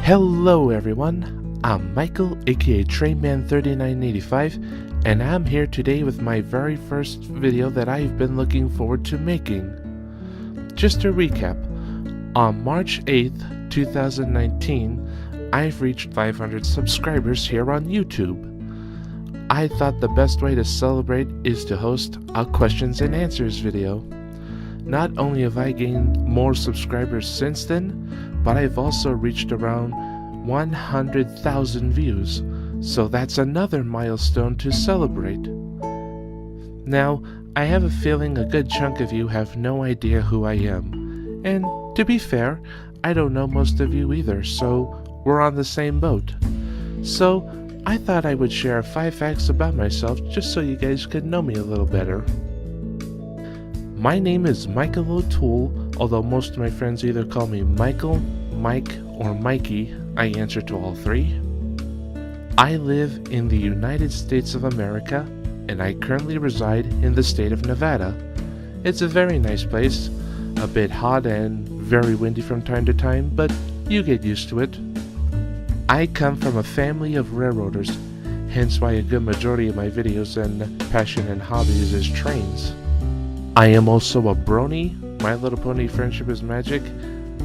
Hello everyone, I'm Michael aka Trainman3985 and I'm here today with my very first video that I've been looking forward to making. Just to recap, on March 8th, 2019, I've reached 500 subscribers here on YouTube. I thought the best way to celebrate is to host a questions and answers video. Not only have I gained more subscribers since then, but I've also reached around 100,000 views, so that's another milestone to celebrate. Now, I have a feeling a good chunk of you have no idea who I am, and to be fair, I don't know most of you either, so we're on the same boat. So, I thought I would share 5 facts about myself just so you guys could know me a little better. My name is Michael O'Toole, although most of my friends either call me Michael, Mike, or Mikey. I answer to all three. I live in the United States of America, and I currently reside in the state of Nevada. It's a very nice place, a bit hot and very windy from time to time, but you get used to it. I come from a family of railroaders, hence why a good majority of my videos and passion and hobbies is trains. I am also a brony. My Little Pony Friendship is Magic,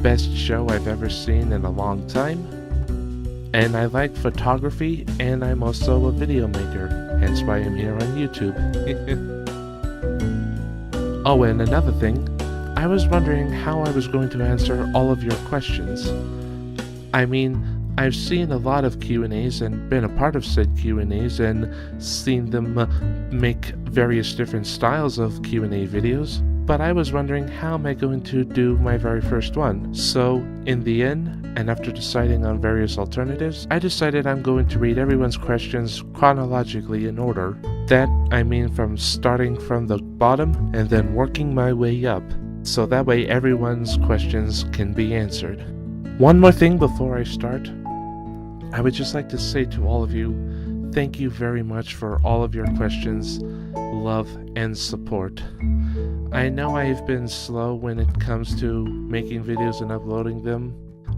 best show I've ever seen in a long time. And I like photography, and I'm also a video maker, hence why I'm here on YouTube. Oh, and another thing, I was wondering how I was going to answer all of your questions. I mean, I've seen a lot of Q&As and been a part of said Q&As and seen them make various different styles of Q&A videos, but I was wondering how am I going to do my very first one. So in the end, and after deciding on various alternatives, I decided I'm going to read everyone's questions chronologically in order. That I mean from starting from the bottom and then working my way up, so that way everyone's questions can be answered. One more thing before I start. I would just like to say to all of you, thank you very much for all of your questions, love, and support. I know I've been slow when it comes to making videos and uploading them,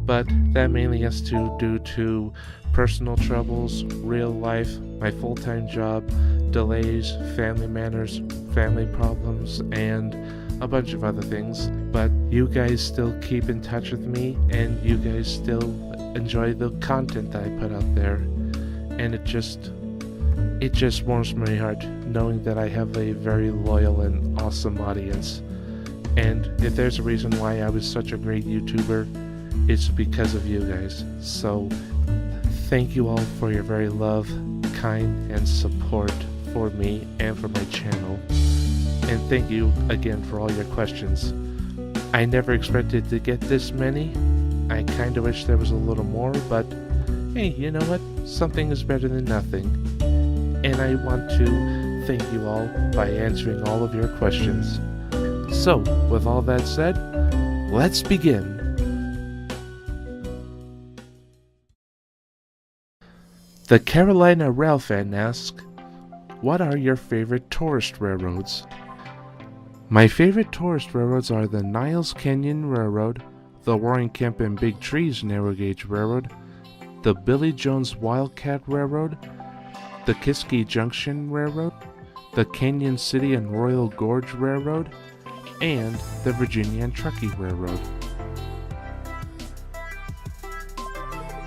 but that mainly has to do to personal troubles, real life, my full-time job, delays, family matters, family problems, and a bunch of other things. But you guys still keep in touch with me, and you guys still enjoy the content that I put out there, and it just warms my heart knowing that I have a very loyal and awesome audience. And if there's a reason why I was such a great YouTuber, it's because of you guys. So thank you all for your very love, kind, and support for me and for my channel. And thank you again for all your questions. I never expected to get this many. I kinda wish there was a little more, but hey, you know what? Something is better than nothing. And I want to thank you all by answering all of your questions. So, with all that said, let's begin. The Carolina Rail fan asks, what are your favorite tourist railroads? My favorite tourist railroads are the Niles Canyon Railroad, the Warrenkamp and Big Trees Narrow Gauge Railroad, the Billy Jones Wildcat Railroad, the Kiski Junction Railroad, the Canyon City and Royal Gorge Railroad, and the Virginia and Truckee Railroad.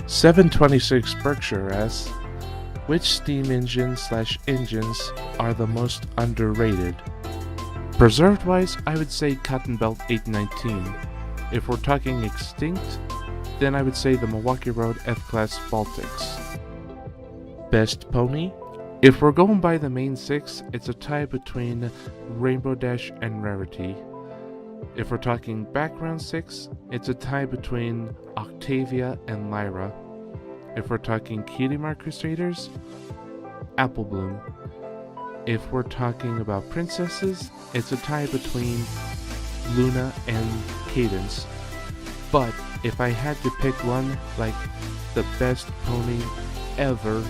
726 Berkshire asks, which steam engines are the most underrated? Preserved-wise, I would say Cotton Belt 819. If we're talking extinct, then I would say the Milwaukee Road F-Class Baltics. Best pony? If we're going by the main 6, it's a tie between Rainbow Dash and Rarity. If we're talking background 6, it's a tie between Octavia and Lyra. If we're talking Cutie Mark Crusaders, Apple Bloom. If we're talking about princesses, it's a tie between Luna and Cadence. But if I had to pick one, like the best pony ever,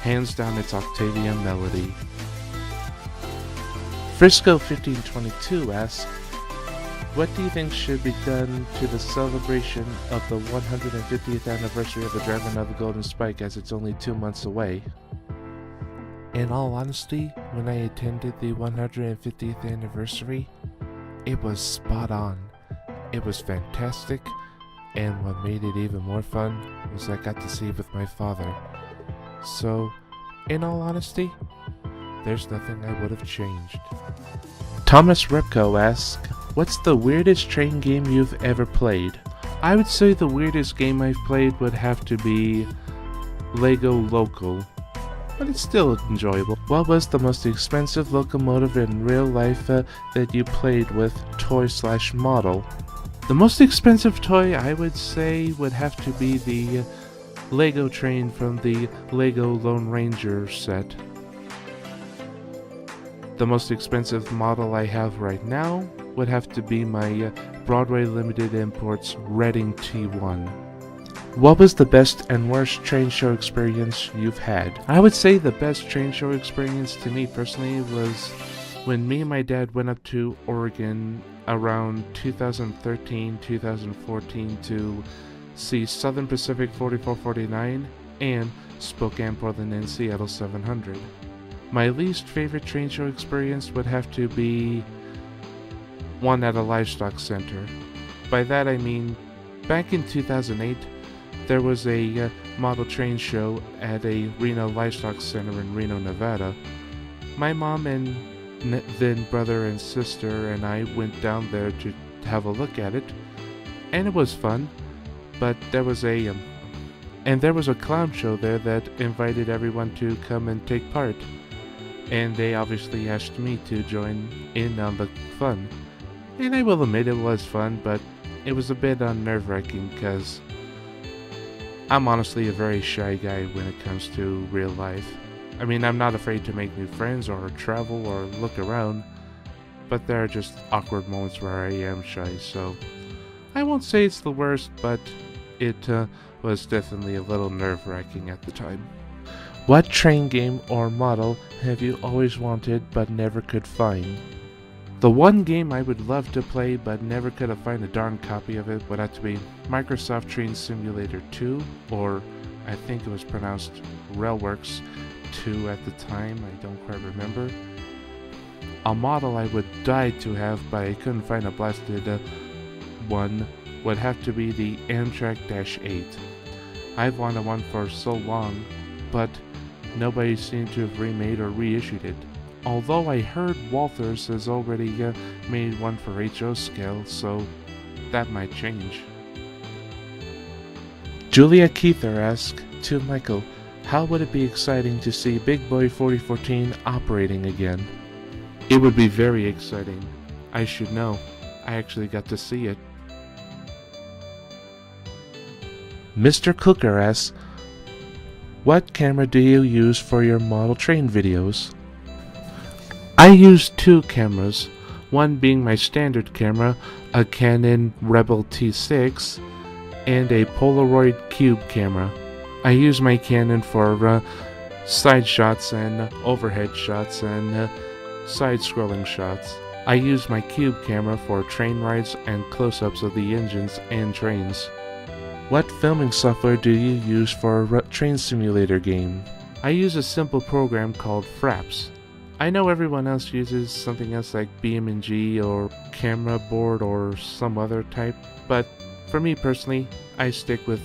hands down it's Octavia Melody. Frisco 1522 asks, What do you think should be done to the celebration of the 150th anniversary of the Dragon of the Golden Spike, as it's only 2 months away? In all honesty, when I attended the 150th anniversary, it was spot on. It was fantastic, and what made it even more fun was I got to see it with my father. So, in all honesty, there's nothing I would have changed. Thomas Repko asks, what's the weirdest train game you've ever played? I would say the weirdest game I've played would have to be Lego Local, but it's still enjoyable. What was the most expensive locomotive in real life that you played with, toy/model? The most expensive toy I would say would have to be the Lego train from the Lego Lone Ranger set. The most expensive model I have right now would have to be my Broadway Limited Imports Reading T1. What was the best and worst train show experience you've had? I would say the best train show experience to me personally was when me and my dad went up to Oregon around 2013, 2014 to see Southern Pacific 4449 and Spokane, Portland, and Seattle 700. My least favorite train show experience would have to be one at a livestock center. By that I mean, back in 2008, there was a model train show at a Reno livestock center in Reno, Nevada. My mom and then brother and sister and I went down there to have a look at it, and it was fun, but there was a clown show there that invited everyone to come and take part. And they obviously asked me to join in on the fun. And I will admit it was fun, but it was a bit nerve-wracking because I'm honestly a very shy guy when it comes to real life. I mean, I'm not afraid to make new friends or travel or look around, but there are just awkward moments where I am shy, so I won't say it's the worst, but it was definitely a little nerve-wracking at the time. What train game or model have you always wanted but never could find? The one game I would love to play but never could find a darn copy of it would have to be Microsoft Train Simulator 2, or I think it was pronounced Railworks 2 at the time, I don't quite remember. A model I would die to have but I couldn't find a blasted one would have to be the Amtrak-8. I've wanted one for so long, but nobody seemed to have remade or reissued it. Although I heard Walthers has already made one for HO scale, so that might change. Julia Keither asks, to Michael, how would it be exciting to see Big Boy 4014 operating again? It would be very exciting. I should know. I actually got to see it. Mr. Cooker asks, what camera do you use for your model train videos? I use two cameras, one being my standard camera, a Canon Rebel T6, and a Polaroid Cube camera. I use my Canon for side shots and overhead shots and side-scrolling shots. I use my Cube camera for train rides and close-ups of the engines and trains. What filming software do you use for a train simulator game? I use a simple program called Fraps. I know everyone else uses something else like BeamNG or Camera Board or some other type, but for me personally, I stick with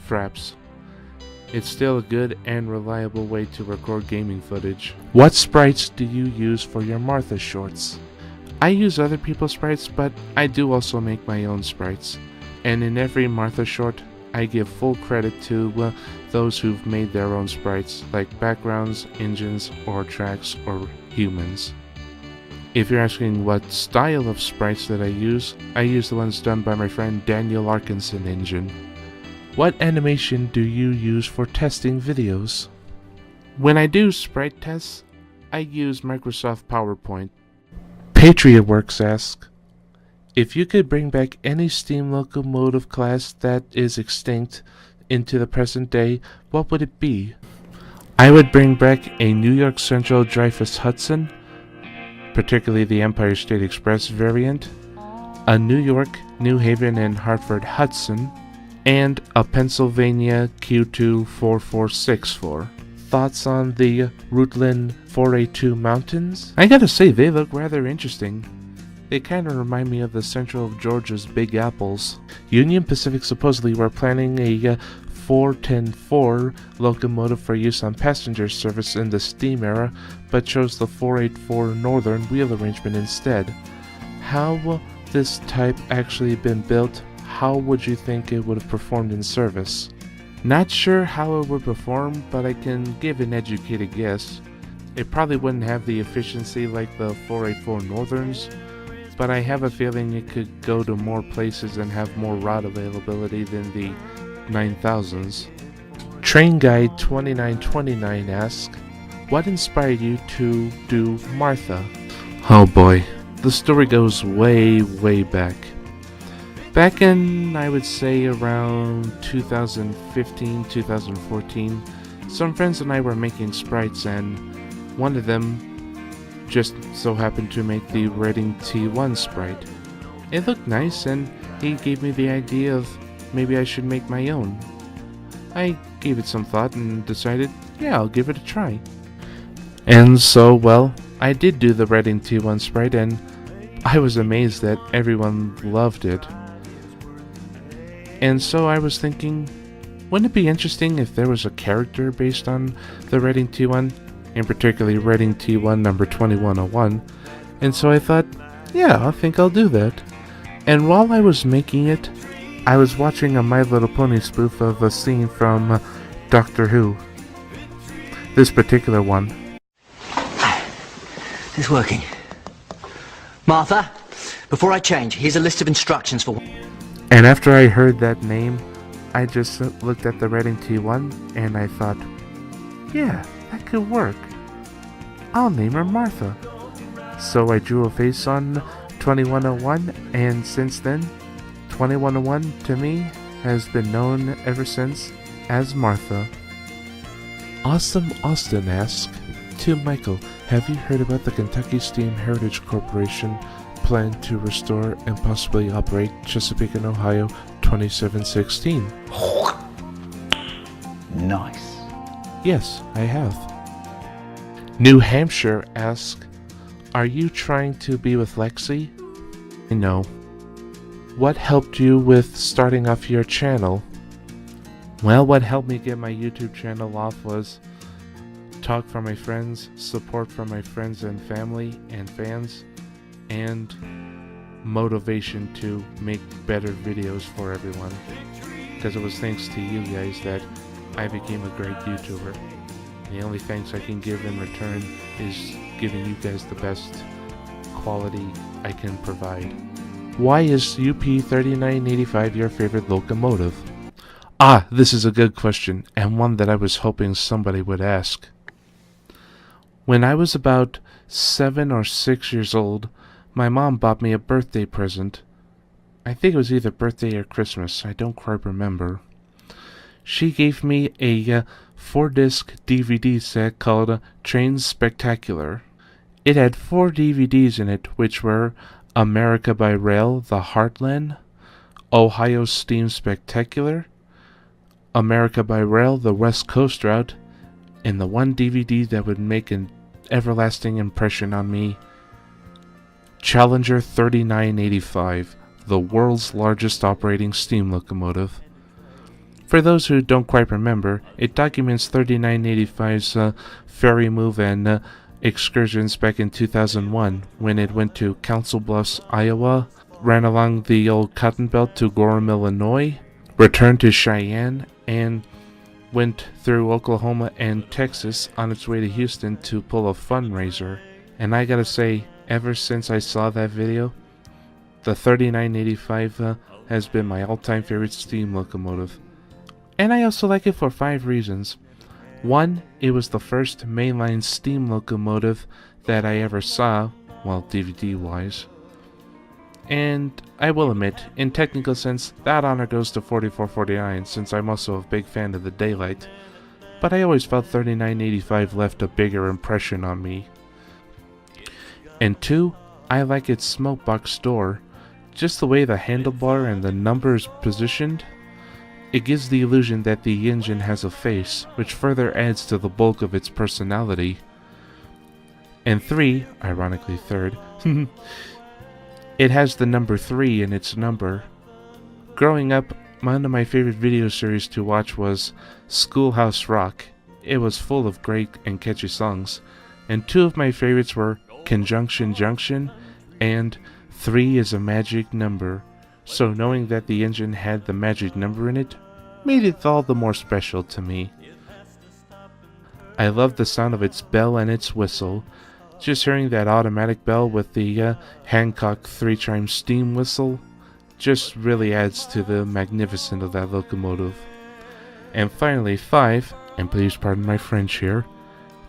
Fraps. It's still a good and reliable way to record gaming footage. What sprites do you use for your Martha shorts? I use other people's sprites, but I do also make my own sprites. And in every Martha short, I give full credit to those who've made their own sprites, like backgrounds, engines, or tracks, or humans. If you're asking what style of sprites that I use the ones done by my friend Daniel Arkinson Engine. What animation do you use for testing videos? When I do sprite tests, I use Microsoft PowerPoint. PatriotWorks asks, if you could bring back any steam locomotive class that is extinct into the present day, what would it be? I would bring back a New York Central Dreyfuss Hudson, particularly the Empire State Express variant, a New York, New Haven, and Hartford Hudson, and a Pennsylvania Q24464. Thoughts on the Rutland 482 mountains? I gotta say, they look rather interesting. They kinda remind me of the central of Georgia's Big Apples. Union Pacific supposedly were planning a 410-4 locomotive for use on passenger service in the steam era, but chose the 484 Northern wheel arrangement instead. How this type actually been built, how would you think it would have performed in service? Not sure how it would perform, but I can give an educated guess. It probably wouldn't have the efficiency like the 484 Northerns, but I have a feeling it could go to more places and have more route availability than the 9000s. Train Guide 2929 asks, what inspired you to do Martha? Oh boy, the story goes way back. Back in, I would say, around 2015, 2014, some friends and I were making sprites, and one of them just so happened to make the Reading T1 sprite. It looked nice, and he gave me the idea of maybe I should make my own. I gave it some thought and decided, yeah, I'll give it a try. And so, well, I did do the Reading T1 sprite, and I was amazed that everyone loved it. And so I was thinking, wouldn't it be interesting if there was a character based on the Reading T1, and particularly Reading T1 number 2101? And so I thought, yeah, I think I'll do that. And while I was making it, I was watching a My Little Pony spoof of a scene from Doctor Who. This particular one. It's working. Martha, before I change, here's a list of instructions for... And after I heard that name, I just looked at the Reading T1 and I thought, yeah, that could work. I'll name her Martha. So I drew a face on 2101, and since then, 2101 to me has been known ever since as Martha. Awesome Austin asks, to Michael, have you heard about the Kentucky Steam Heritage Corporation plan to restore and possibly operate Chesapeake and Ohio 2716? Nice. Yes, I have. New Hampshire asks, are you trying to be with Lexi? No. What helped you with starting off your channel? Well, what helped me get my YouTube channel off was talk from my friends, support from my friends and family and fans, and motivation to make better videos for everyone. Because it was thanks to you guys that I became a great YouTuber. The only thanks I can give in return is giving you guys the best quality I can provide. Why is UP3985 your favorite locomotive? Ah, this is a good question, and one that I was hoping somebody would ask. When I was about 7 or 6 years old, my mom bought me a birthday present. I think it was either birthday or Christmas, I don't quite remember. She gave me a 4-disc DVD set called Trains Spectacular. It had 4 DVDs in it, which were America by Rail, The Heartland, Ohio Steam Spectacular, America by Rail, The West Coast Route, and the one DVD that would make an everlasting impression on me, Challenger 3985, the world's largest operating steam locomotive. For those who don't quite remember, it documents 3985's ferry move and excursions back in 2001 when it went to Council Bluffs, Iowa, ran along the old cotton belt to Gorham, Illinois, returned to Cheyenne, and went through Oklahoma and Texas on its way to Houston to pull a fundraiser. And I gotta say, ever since I saw that video, the 3985 has been my all-time favorite steam locomotive. And I also like it for 5 reasons. 1, it was the first mainline steam locomotive that I ever saw, well, DVD-wise. And I will admit, in technical sense, that honor goes to 4449 since I'm also a big fan of the Daylight, but I always felt 3985 left a bigger impression on me. And 2, I like its smokebox door. Just the way the handlebar and the number is positioned, it gives the illusion that the engine has a face, which further adds to the bulk of its personality. And 3, ironically third, it has the number 3 in its number. Growing up, one of my favorite video series to watch was Schoolhouse Rock. It was full of great and catchy songs, and 2 of my favorites were Conjunction Junction and 3 is a Magic Number. So knowing that the engine had the magic number in it made it all the more special to me. I love the sound of its bell and its whistle. Just hearing that automatic bell with the Hancock 3-chime steam whistle just really adds to the magnificence of that locomotive. And finally 5, and please pardon my French here,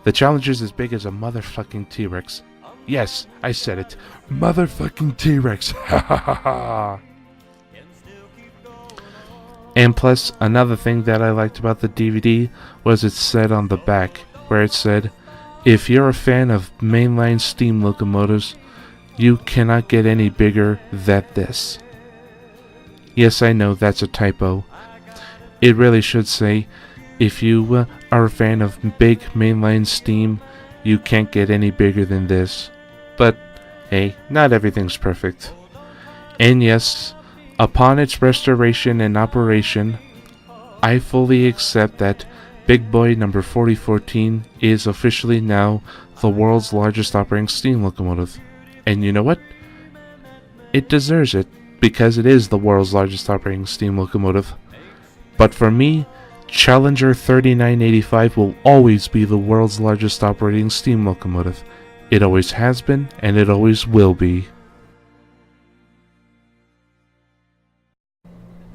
the Challenger's as big as a motherfucking T-Rex. Yes, I said it. Motherfucking T-Rex. Ha ha ha ha. And plus, another thing that I liked about the DVD was it said on the back, where it said, if you're a fan of mainline steam locomotives, you cannot get any bigger than this. Yes, I know that's a typo. It really should say, if you are a fan of big mainline steam, you can't get any bigger than this. But, hey, not everything's perfect. And yes, upon its restoration and operation, I fully accept that Big Boy number 4014 is officially now the world's largest operating steam locomotive. And you know what? It deserves it, because it is the world's largest operating steam locomotive. But for me, Challenger 3985 will always be the world's largest operating steam locomotive. It always has been, and it always will be.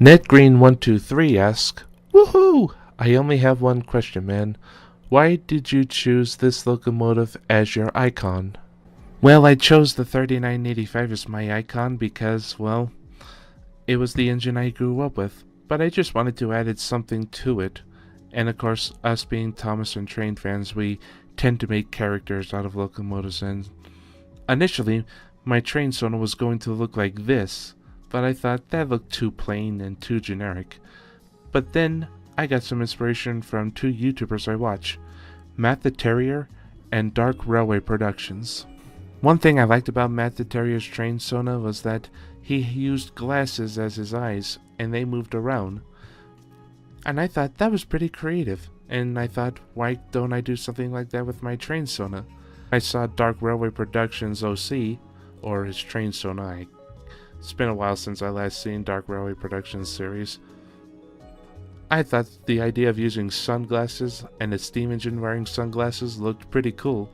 NetGreen123 asks, woohoo! I only have one question, man. Why did you choose this locomotive as your icon? Well, I chose the 3985 as my icon because, well, it was the engine I grew up with. But I just wanted to add something to it. And of course, us being Thomas and Train fans, we tend to make characters out of locomotives, and initially, my Trainsona was going to look like this, but I thought that looked too plain and too generic. But then, I got some inspiration from 2 YouTubers I watch, Matt the Terrier and Dark Railway Productions. One thing I liked about Matt the Terrier's Trainsona was that he used glasses as his eyes, and they moved around. And I thought that was pretty creative, and I thought, why don't I do something like that with my Trainsona? I saw Dark Railway Productions OC, or his Trainsona. It's been a while since I last seen Dark Railway Productions series. I thought the idea of using sunglasses and a steam engine wearing sunglasses looked pretty cool.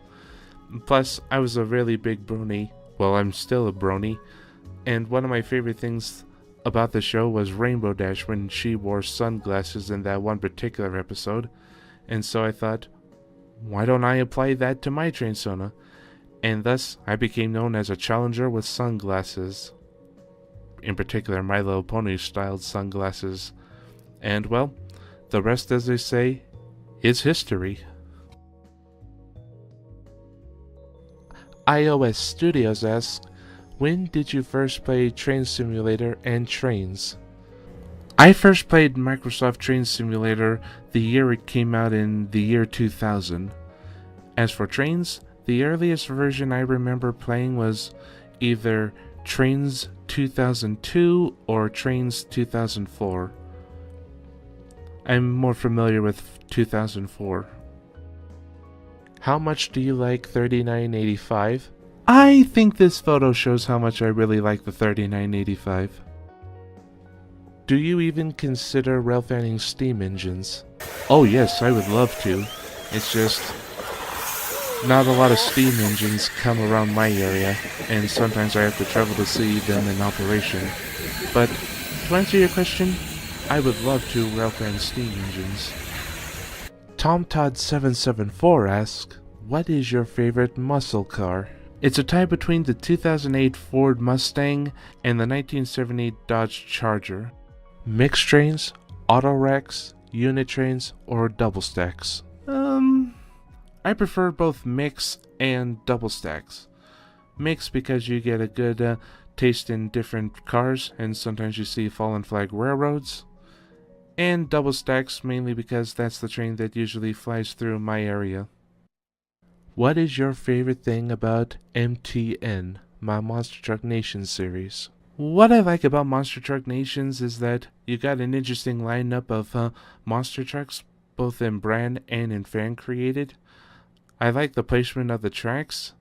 Plus, I was a really big brony. Well, I'm still a brony. And one of my favorite things about the show was Rainbow Dash when she wore sunglasses in that one particular episode. And so I thought, why don't I apply that to my Trainsona? And thus, I became known as a Challenger with sunglasses. In particular, My Little Pony styled sunglasses. And well, the rest, as they say, is history. iOS Studios asks, when did you first play Train Simulator and Trains? I first played Microsoft Train Simulator the year it came out in the year 2000. As for Trains, the earliest version I remember playing was either Trains 2002 or Trains 2004. I'm more familiar with 2004. How much do you like 3985? I think this photo shows how much I really like the 3985. Do you even consider rail fanning steam engines? Oh yes, I would love to. It's just not a lot of steam engines come around my area, and sometimes I have to travel to see them in operation. But to answer your question, I would love to rail fan steam engines. TomTodd774 asks, what is your favorite muscle car? It's a tie between the 2008 Ford Mustang and the 1978 Dodge Charger. Mixed trains, auto racks, unit trains, or double stacks? I prefer both mix and double stacks. Mix because you get a good taste in different cars, and sometimes you see fallen flag railroads. And double stacks, mainly because that's the train that usually flies through my area. What is your favorite thing about MTN, my Monster Truck Nation series? What I like about Monster Truck Nations is that you got an interesting lineup of monster trucks, both in brand and in fan created. I like the placement of the tracks,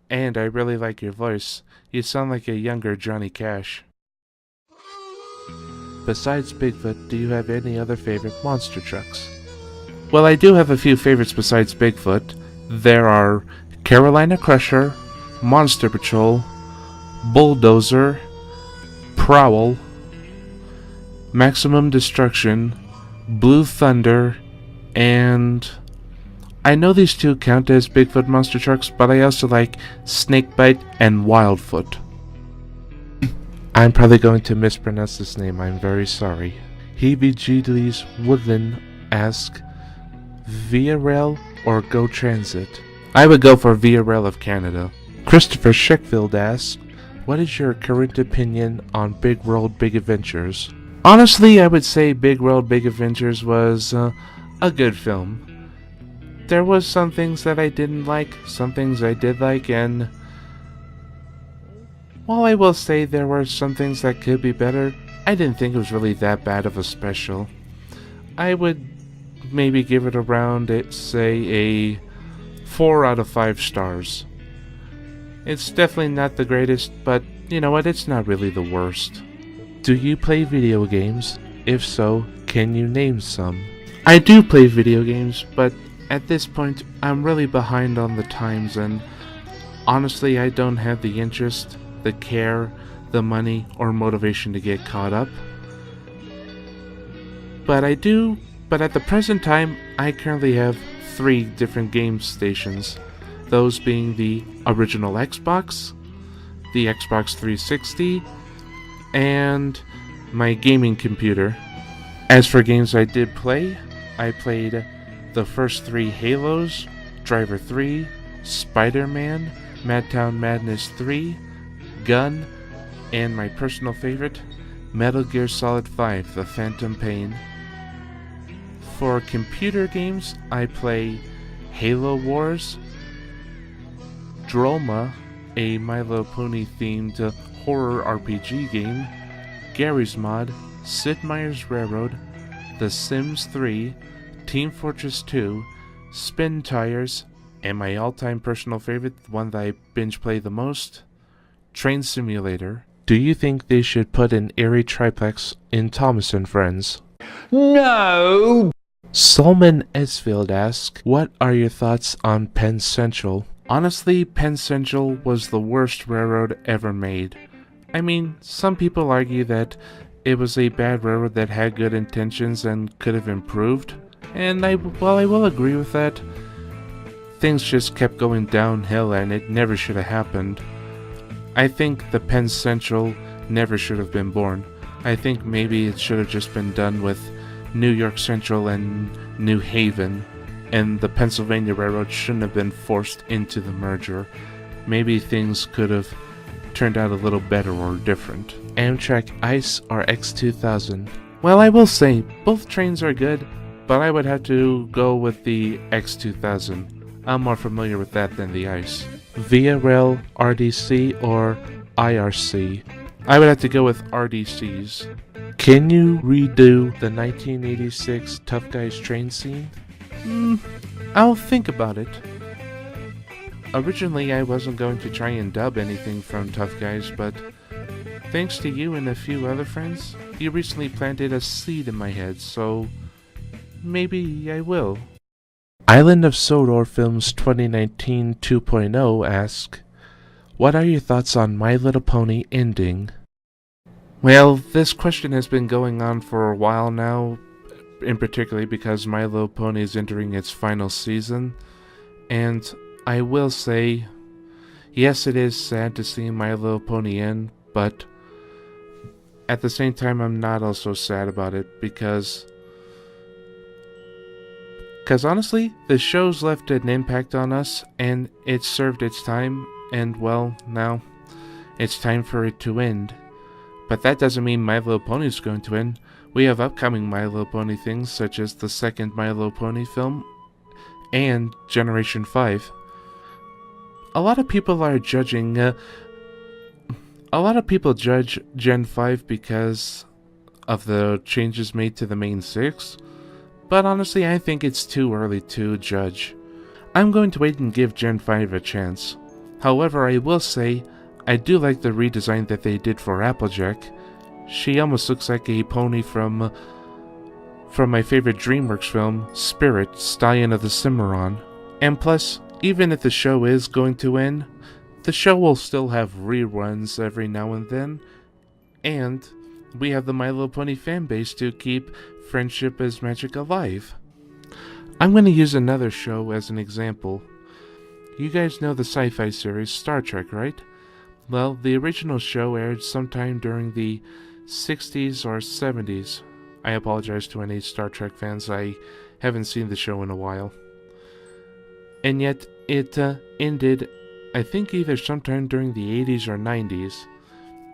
and I really like your voice. You sound like a younger Johnny Cash. Besides Bigfoot, do you have any other favorite monster trucks? Well, I do have a few favorites besides Bigfoot. There are Carolina Crusher, Monster Patrol, Bulldozer, Prowl, Maximum Destruction, Blue Thunder, and I know these two count as Bigfoot monster trucks, but I also like Snakebite and Wildfoot. I'm probably going to mispronounce this name, I'm very sorry. Heebie-Jeebies Woodland asks, Via Rail or Go Transit? I would go for Via Rail of Canada. Christopher Sheckfield asks, what is your current opinion on Big World Big Adventures? Honestly, I would say Big World Big Adventures was a good film. There was some things that I didn't like, some things I did like, and while I will say there were some things that could be better, I didn't think it was really that bad of a special. I would maybe give it around, say, a 4 out of 5 stars. It's definitely not the greatest, but you know what, it's not really the worst. Do you play video games? If so, can you name some? I do play video games, but at this point, I'm really behind on the times, and honestly, I don't have the interest, the care, the money, or motivation to get caught up. But at the present time, I currently have 3 different game stations. Those being the original Xbox, the Xbox 360, and my gaming computer. As for games I did play, I played the first 3 Halos, Driver 3, Spider-Man, Madtown Madness 3, Gun, and my personal favorite, Metal Gear Solid 5, The Phantom Pain. For computer games, I play Halo Wars, Droma, a My Little Pony themed horror RPG game, Gary's Mod, Sid Meier's Railroad, The Sims 3, Team Fortress 2, Spin Tires, and my all-time personal favorite, the one that I binge play the most, Train Simulator. Do you think they should put an Erie triplex in Thomas and Friends? No! Solomon Esfield asks, what are your thoughts on Penn Central? Honestly, Penn Central was the worst railroad ever made. I mean, some people argue that it was a bad railroad that had good intentions and could have improved, and I will agree with that. Things just kept going downhill and it never should have happened. I think the Penn Central never should have been born. I think maybe it should have just been done with New York Central and New Haven, and the Pennsylvania Railroad shouldn't have been forced into the merger. Maybe things could have turned out a little better or different. Amtrak Ice or X2000? Well, I will say, both trains are good, but I would have to go with the X2000. I'm more familiar with that than the Ice. Via Rail, RDC, or IRC? I would have to go with RDCs. Can you redo the 1986 Tough Guys train scene? I'll think about it. Originally, I wasn't going to try and dub anything from Tough Guys, but thanks to you and a few other friends, you recently planted a seed in my head, so maybe I will. Island of Sodor Films 2019 2.0 asks, what are your thoughts on My Little Pony ending? Well, this question has been going on for a while now, in particular because My Little Pony is entering its final season, and I will say, yes, it is sad to see My Little Pony end, but at the same time, I'm not also sad about it because honestly, the show's left an impact on us, and it served its time, and well, now It's time for it to end. But that doesn't mean My Little Pony is going to end. We have upcoming My Little Pony things, such as the second My Little Pony film and Generation 5. A lot of people judge Gen 5 because of the changes made to the main 6, but honestly I think it's too early to judge. I'm going to wait and give Gen 5 a chance. However, I will say, I do like the redesign that they did for Applejack. She almost looks like a pony from my favorite DreamWorks film, Spirit, Stallion of the Cimarron. And plus, even if the show is going to end, the show will still have reruns every now and then, and we have the My Little Pony fanbase to keep Friendship is Magic alive. I'm going to use another show as an example. You guys know the sci-fi series Star Trek, right? Well, the original show aired sometime during the 60s or 70s. I apologize to any Star Trek fans, I haven't seen the show in a while. And yet, it ended, I think either sometime during the 80s or 90s.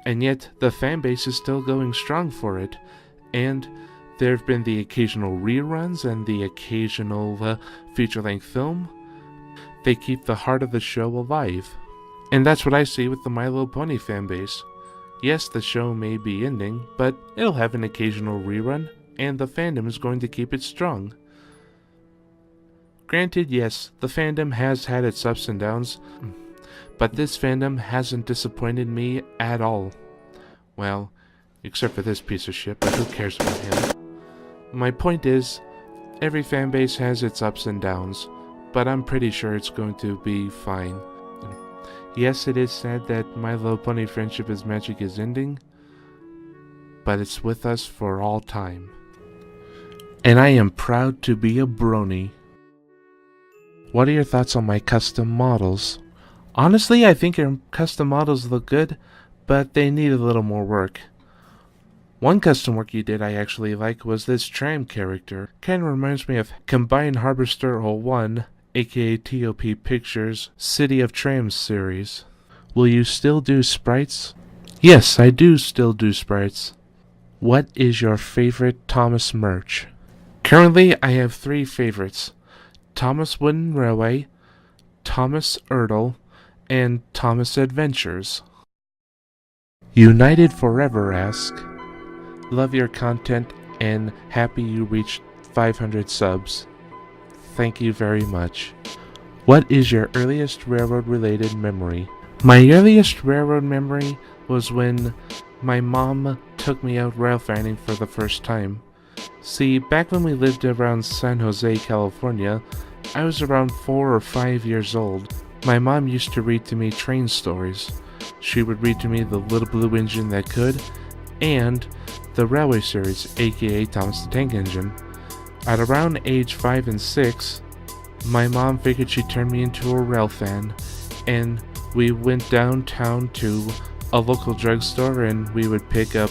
And yet, the fanbase is still going strong for it. And there have been the occasional reruns and the occasional feature-length film. They keep the heart of the show alive. And that's what I see with the My Little Pony fanbase. Yes, the show may be ending, but it'll have an occasional rerun, and the fandom is going to keep it strong. Granted, yes, the fandom has had its ups and downs, but this fandom hasn't disappointed me at all. Well, except for this piece of shit, but who cares about him? My point is, every fanbase has its ups and downs, but I'm pretty sure it's going to be fine. Yes, it is sad that My Little Pony Friendship is Magic is ending, but it's with us for all time. And I am proud to be a brony. What are your thoughts on my custom models? Honestly, I think your custom models look good, but they need a little more work. One custom work you did I actually like was this tram character. Kinda reminds me of Combined Harvester 01, aka TOP Pictures' City of Trams series. Will you still do sprites? Yes, I do still do sprites. What is your favorite Thomas merch? Currently, I have 3 favorites. Thomas Wooden Railway, Thomas Erdel, and Thomas Adventures. United Forever asks, love your content and happy you reached 500 subs. Thank you very much. What is your earliest railroad-related memory? My earliest railroad memory was when my mom took me out rail fanning for the first time. See, back when we lived around San Jose, California, I was around 4 or 5 years old. My mom used to read to me train stories. She would read to me The Little Blue Engine That Could, and the Railway series, aka Thomas the Tank Engine. At around age 5 and 6, my mom figured she'd turn me into a rail fan, and we went downtown to a local drugstore and we would pick up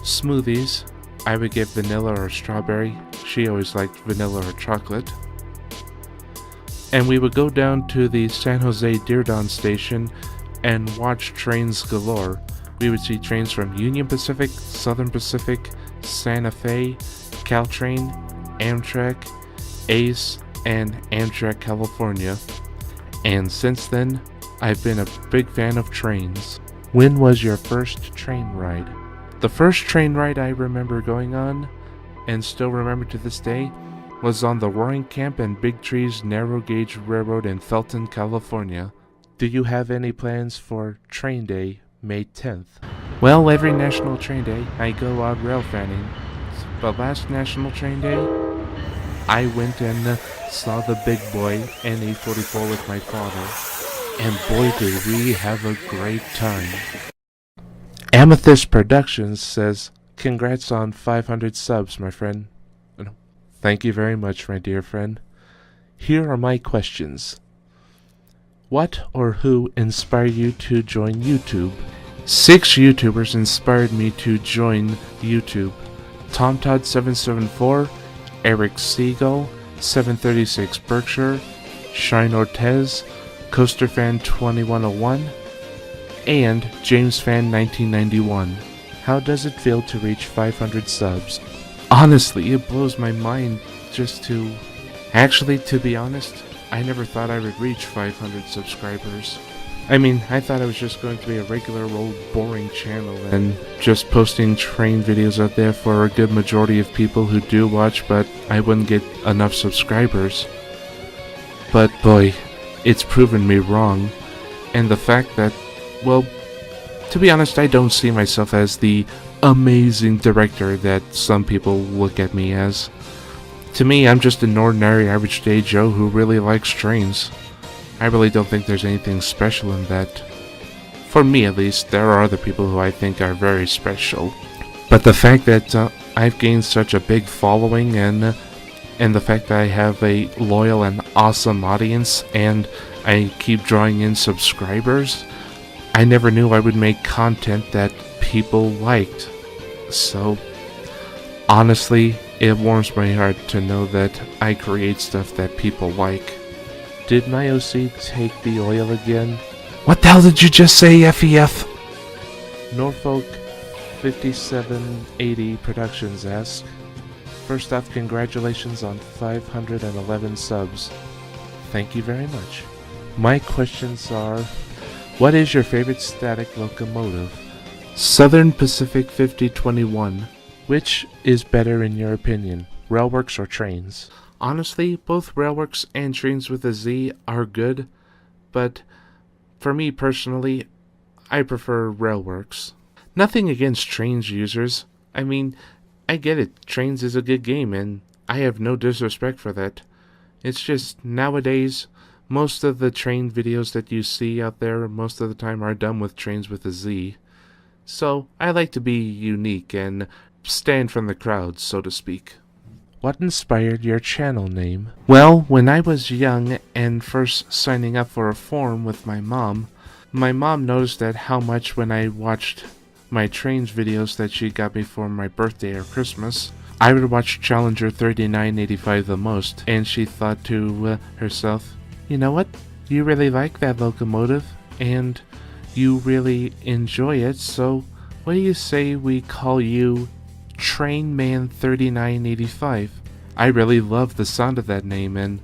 smoothies. I would get vanilla or strawberry. She always liked vanilla or chocolate. And we would go down to the San Jose Dearborn station and watch trains galore. We would see trains from Union Pacific, Southern Pacific, Santa Fe, Caltrain, Amtrak, Ace, and Amtrak California. And since then, I've been a big fan of trains. When was your first train ride? The first train ride I remember going on, and still remember to this day, was on the Roaring Camp and Big Trees Narrow Gauge Railroad in Felton, California. Do you have any plans for Train Day, May 10th? Well, every National Train Day, I go out rail fanning. The last National Train Day, I went and saw the big boy NE44 with my father. And boy did we have a great time. Amethyst Productions says, congrats on 500 subs, my friend. Thank you very much, my dear friend. Here are my questions. What or who inspired you to join YouTube? 6 YouTubers inspired me to join YouTube. TomTodd774, Eric Siegel, 736 Berkshire, Shine Ortez, CoasterFan2101, And JamesFan1991. How does it feel to reach 500 subs? Honestly, it blows my mind just to... Actually, to be honest, I never thought I would reach 500 subscribers. I mean, I thought I was just going to be a regular old boring channel and just posting train videos out there for a good majority of people who do watch, but I wouldn't get enough subscribers. But boy, it's proven me wrong. And the fact that, well, to be honest, I don't see myself as the amazing director that some people look at me as. To me, I'm just an ordinary average day Joe who really likes trains. I really don't think there's anything special in that. For me at least, there are other people who I think are very special. But the fact that I've gained such a big following and the fact that I have a loyal and awesome audience and I keep drawing in subscribers, I never knew I would make content that people liked. So, honestly, it warms my heart to know that I create stuff that people like. Did my OC take the oil again? What the hell did you just say, FEF? Norfolk 5780 Productions asks, first off, congratulations on 511 subs. Thank you very much. My questions are, what is your favorite static locomotive? Southern Pacific 5021. Which is better in your opinion, Railworks or Trains? Honestly, both Railworks and Trains with a Z are good, but for me personally, I prefer Railworks. Nothing against Trains users. I mean, I get it, Trains is a good game and I have no disrespect for that. It's just nowadays, most of the train videos that you see out there most of the time are done with Trains with a Z. So I like to be unique and stand from the crowd, so to speak. What inspired your channel name? Well, when I was young and first signing up for a forum with my mom noticed that how much when I watched my trains videos that she got me for my birthday or Christmas, I would watch Challenger 3985 the most, and she thought to herself, you know what, you really like that locomotive, and you really enjoy it, so what do you say we call you Trainman 3985? I really love the sound of that name, and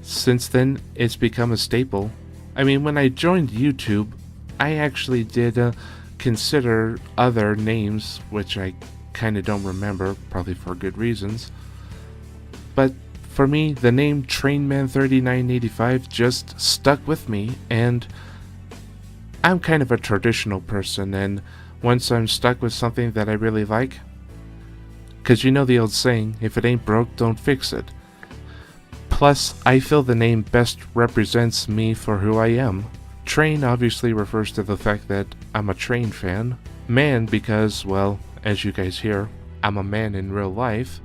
since then it's become a staple. I mean, when I joined YouTube, I actually did consider other names, which I kinda don't remember, probably for good reasons. But for me, the name Trainman 3985 just stuck with me, and I'm kind of a traditional person, and once I'm stuck with something that I really like, because you know the old saying, if it ain't broke, don't fix it. Plus, I feel the name best represents me for who I am. Train obviously refers to the fact that I'm a train fan. Man because, well, as you guys hear, I'm a man in real life.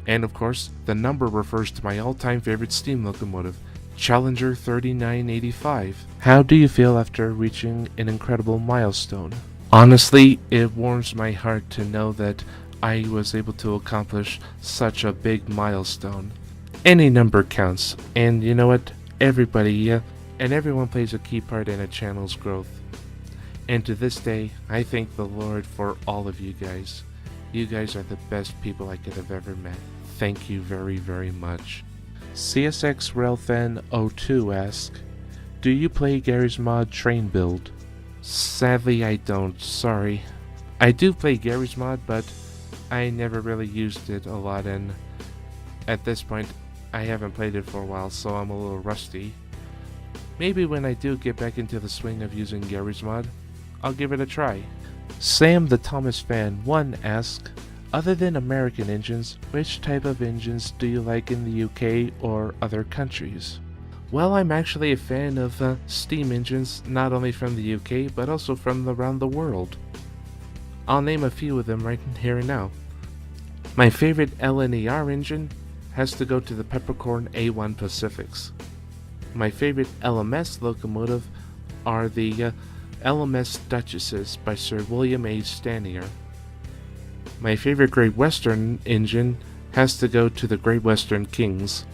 And of course, the number refers to my all-time favorite steam locomotive, Challenger 3985. How do you feel after reaching an incredible milestone? Honestly, it warms my heart to know that I was able to accomplish such a big milestone. Any number counts, and you know what? Everybody, and everyone plays a key part in a channel's growth. And to this day, I thank the Lord for all of you guys. You guys are the best people I could have ever met. Thank you very, very much. CSX Railfan 02 asks, do you play Gary's Mod Train Build? Sadly, I don't. Sorry. I do play Gary's Mod, but I never really used it a lot, and at this point, I haven't played it for a while, so I'm a little rusty. Maybe when I do get back into the swing of using Gary's Mod, I'll give it a try. Sam the Thomas Fan 1 asks, other than American engines, which type of engines do you like in the UK or other countries? Well, I'm actually a fan of steam engines, not only from the UK, but also from around the world. I'll name a few of them right here and now. My favorite LNER engine has to go to the Peppercorn A1 Pacifics. My favorite LMS locomotive are the LMS Duchesses by Sir William A. Stanier. My favorite Great Western engine has to go to the Great Western Kings.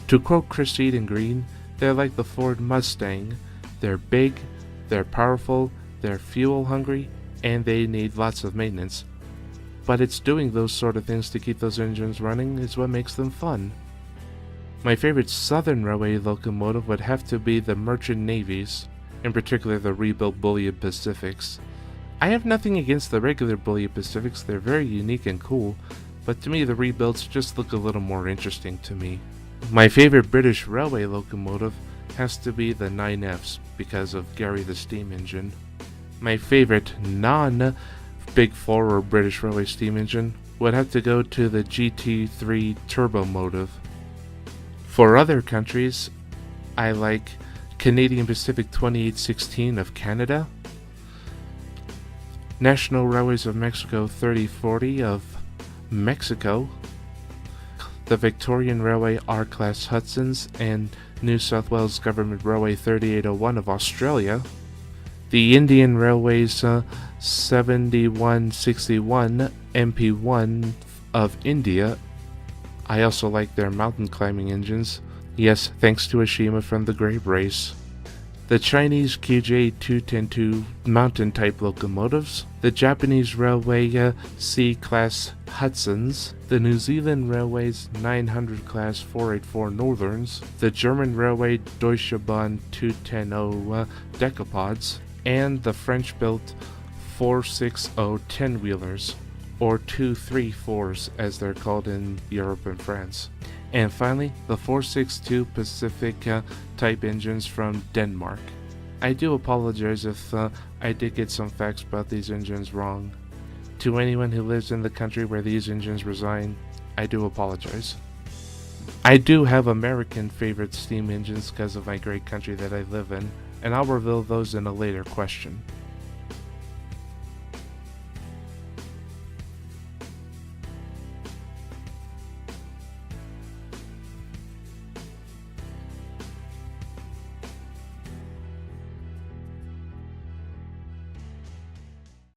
To quote Chris Eden Green, they're like the Ford Mustang. They're big, they're powerful, they're fuel hungry, and they need lots of maintenance. But it's doing those sort of things to keep those engines running is what makes them fun. My favorite Southern Railway locomotive would have to be the Merchant Navies, in particular the rebuilt Bullion Pacifics. I have nothing against the regular Bullion Pacifics, they're very unique and cool, but to me the rebuilds just look a little more interesting to me. My favorite British Railway locomotive has to be the 9Fs because of Gary the steam engine. My favorite non-Big Four or British Railway steam engine would have to go to the GT3 turbo motive. For other countries, I like Canadian Pacific 2816 of Canada, National Railways of Mexico 3040 of Mexico, the Victorian Railway R-Class Hudsons and New South Wales Government Railway 3801 of Australia, the Indian Railways 7161 MP1 of India. I also like their mountain climbing engines. Yes, thanks to Ashima from the Grave Race. The Chinese QJ210-2 mountain type locomotives, the Japanese Railway C-Class Hudsons, the New Zealand Railway's 900 Class 484 Northerns, the German Railway Deutsche Bahn 210 Decapods, and the French-built 460 10-wheelers, or 234s as they're called in Europe and France. And finally, the 462 Pacific type engines from Denmark. I do apologize if I did get some facts about these engines wrong. To anyone who lives in the country where these engines reside, I do apologize. I do have American favorite steam engines because of my great country that I live in, and I'll reveal those in a later question.